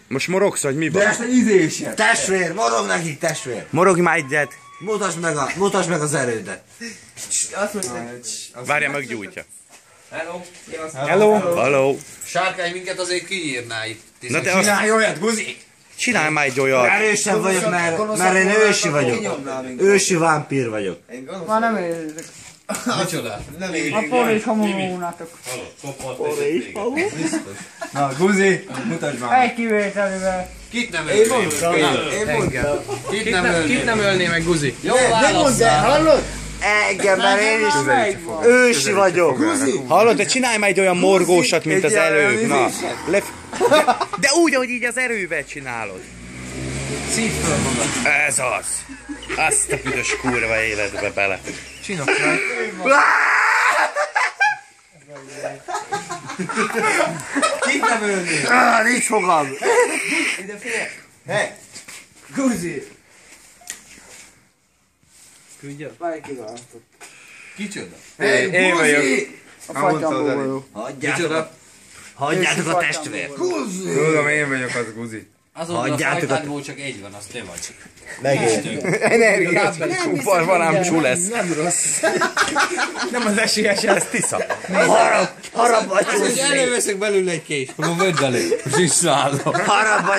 Most morogsz, vagy mi van? De ezt egy ízésen. Testvér, morog nekik testvér. Morogj már egyet. Mutasd meg az erődet. Várja, meggyújtja. Hello. Hello. Hello. Sárkány, minket azért kiírná itt. Na te azt Csinálj olyat, Guzi! csinálj már egy olyat. Erősebb vagyok, mert én ősi vagyok. Ősi vámpír vagyok. Már nem érzik. Micsoda? A porrés hamulónátok. Na, Guzi, mutasd már. Egy kivételével. Kit nem ölné? Kit nem ölné meg, Guzi? Jó válasz! Hallod? Engem, mert én is ősi vagyok. Hallod, de csinálj már egy olyan morgósat, mint az előbb. Na. De úgy, ahogy így az erővel csinálod. Szívd föl magad. Ez az. Azt a büdös kurva életbe bele. Csinálj meg. Kit nem ölnél? Nincs fogam. Ide fél. Hey! Guzi! Küldjön. Kicsoda? Én vagyok. A fatyamból vagyok. Hagyjátok a testvért. Tudom, én vagyok az Guzi. Azonban a Hagyjátok a- fajtádból csak egy van, az te vagy. Megint. Energiás. Van ám csú lesz. Nem rossz. Nem az esélyes, ez tisza. Harap vagy Előveszek belőle egy kést, akkor vedd elő. És visszaállom. Harap vagy